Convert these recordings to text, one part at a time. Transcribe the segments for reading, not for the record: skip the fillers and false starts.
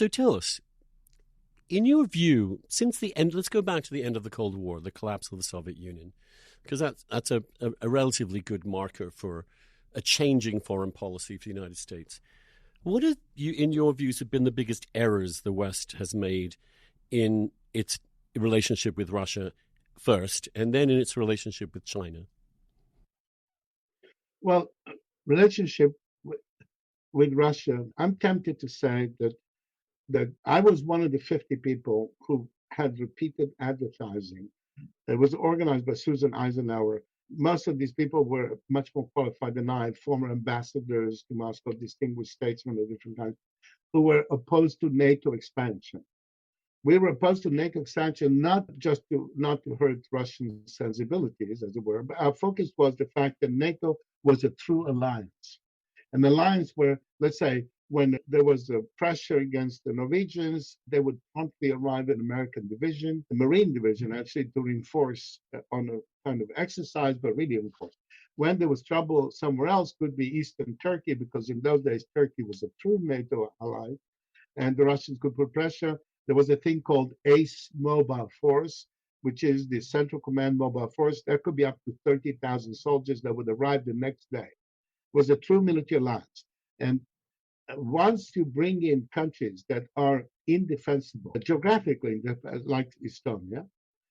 So tell us, in your view, since the end, let's go back to the end of the Cold War, the collapse of the Soviet Union, because that's a relatively good marker for a changing foreign policy for the United States. What have you, in your views, have been the biggest errors the West has made in its relationship with Russia first, and then in its relationship with China? Well, relationship with Russia, I'm tempted to say that I was one of the 50 people who had repeated advertising. It was organized by Susan Eisenhower. Most of these people were much more qualified than I, former ambassadors to Moscow, distinguished statesmen of different kinds, who were opposed to NATO expansion. We were opposed to NATO expansion not just to not to hurt Russian sensibilities, as it were, but our focus was the fact that NATO was a true alliance. An alliance where, let's say, when there was a pressure against the Norwegians, they would promptly arrive at American division, the Marine division, actually, to reinforce on a kind of exercise, but really reinforce. When there was trouble somewhere else, could be Eastern Turkey, because in those days, Turkey was a true NATO ally, and the Russians could put pressure. There was a thing called ACE Mobile Force, which is the Central Command Mobile Force. There could be up to 30,000 soldiers that would arrive the next day. It was a true military alliance. And once you bring in countries that are indefensible, geographically, like Estonia,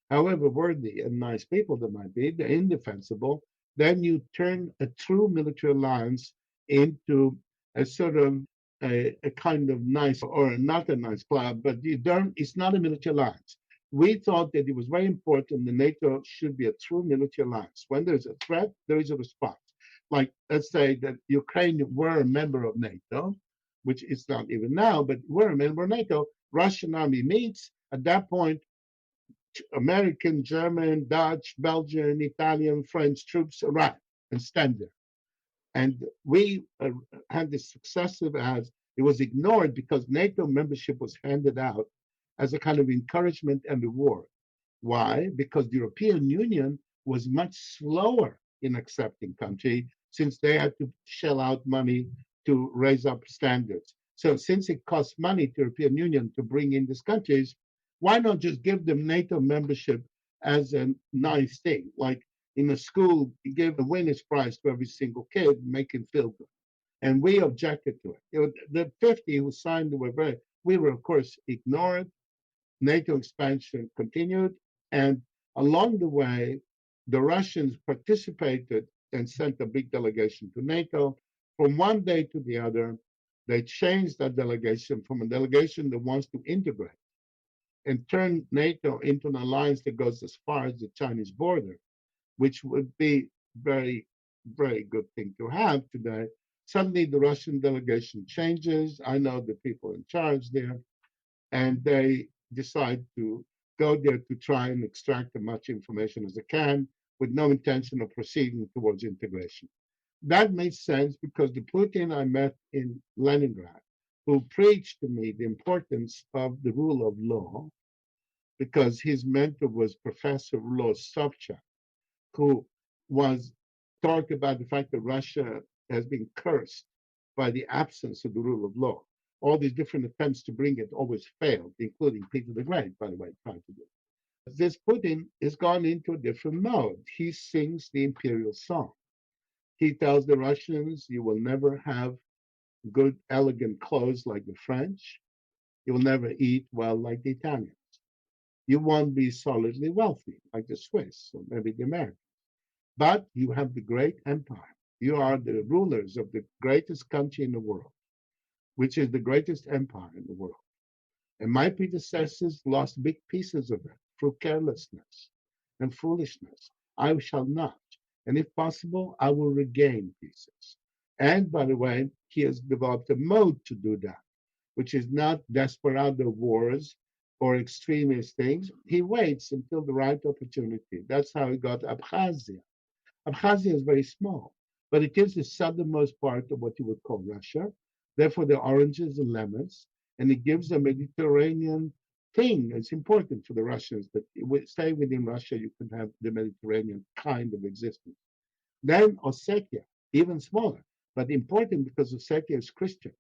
however worthy and nice people they might be, they're indefensible, then you turn a true military alliance into a sort of a kind of nice, or not a nice club, but you don't, it's not a military alliance. We thought that it was very important that NATO should be a true military alliance. When there's a threat, there is a response. Like, let's say that Ukraine were a member of NATO, which is not even now, but we're a member of NATO. Russian army meets. At that point, American, German, Dutch, Belgian, Italian, French troops arrive and stand there. And we had this successive as it was ignored because NATO membership was handed out as a kind of encouragement and reward. Why? Because the European Union was much slower in accepting country since they had to shell out money to raise up standards. So since it costs money to the European Union to bring in these countries, why not just give them NATO membership as a nice thing? Like in a school, you give a winner's prize to every single kid, make him feel good. And we objected to it. The 50 who signed we were, of course, ignored. NATO expansion continued. And along the way, the Russians participated and sent a big delegation to NATO. From one day to the other, they changed that delegation from a delegation that wants to integrate and turn NATO into an alliance that goes as far as the Chinese border, which would be very, very good thing to have today. Suddenly the Russian delegation changes. I know the people in charge there, and they decide to go there to try and extract as much information as they can with no intention of proceeding towards integration. That made sense because the Putin I met in Leningrad, who preached to me the importance of the rule of law, because his mentor was Professor of Law Sobchak, who was talked about the fact that Russia has been cursed by the absence of the rule of law. All these different attempts to bring it always failed, including Peter the Great, by the way, tried to do it. This Putin has gone into a different mode. He sings the imperial song. He tells the Russians, you will never have good, elegant clothes like the French. You will never eat well like the Italians. You won't be solidly wealthy like the Swiss or maybe the Americans. But you have the great empire. You are the rulers of the greatest country in the world, which is the greatest empire in the world. And my predecessors lost big pieces of it through carelessness and foolishness. I shall not. And if possible, I will regain pieces. And by the way, he has developed a mode to do that, which is not desperado wars or extremist things. He waits until the right opportunity. That's how he got Abkhazia. Abkhazia is very small, but it is the southernmost part of what you would call Russia. Therefore, the oranges and lemons, and it gives a Mediterranean thing. It's important for the Russians that stay within Russia, you can have the Mediterranean kind of existence. Then Ossetia, even smaller, but important because Ossetia is Christian.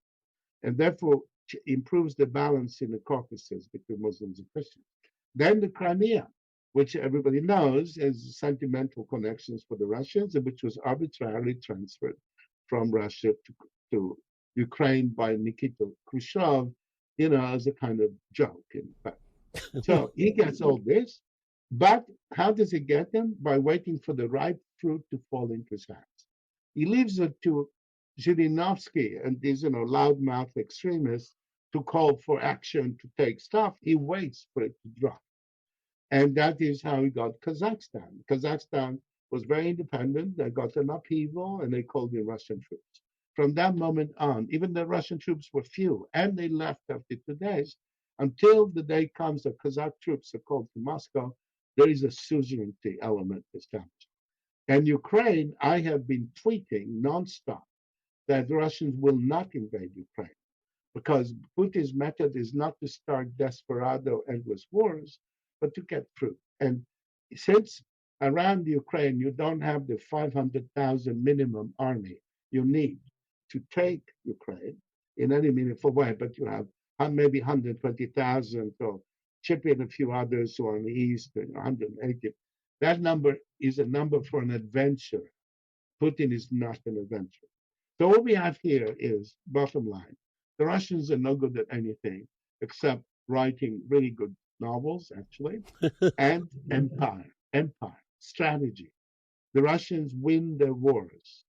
And therefore, improves the balance in the Caucasus between Muslims and Christians. Then the Crimea, which everybody knows has sentimental connections for the Russians, and which was arbitrarily transferred from Russia to Ukraine by Nikita Khrushchev, as a kind of joke, in fact. So he gets all this, but how does he get them? By waiting for the ripe fruit to fall into his hands. He leaves it to Zhirinovsky and these, loudmouth extremists to call for action to take stuff. He waits for it to drop. And that is how he got Kazakhstan. Kazakhstan was very independent. They got an upheaval and they called in Russian troops. From that moment on, even the Russian troops were few and they left after 2 days. Until the day comes that Kazakh troops are called to Moscow, there is a suzerainty element established. And Ukraine, I have been tweeting nonstop that the Russians will not invade Ukraine because Putin's method is not to start desperado endless wars, but to get fruit. And since around Ukraine you don't have the 500,000 minimum army you need to take Ukraine in any meaningful way, but you have maybe 120,000 or chip in a few others who are in the east, 180. That number is a number for an adventure. Putin is not an adventure. So what we have here is, bottom line, the Russians are no good at anything except writing really good novels, actually, and empire, strategy. The Russians win their wars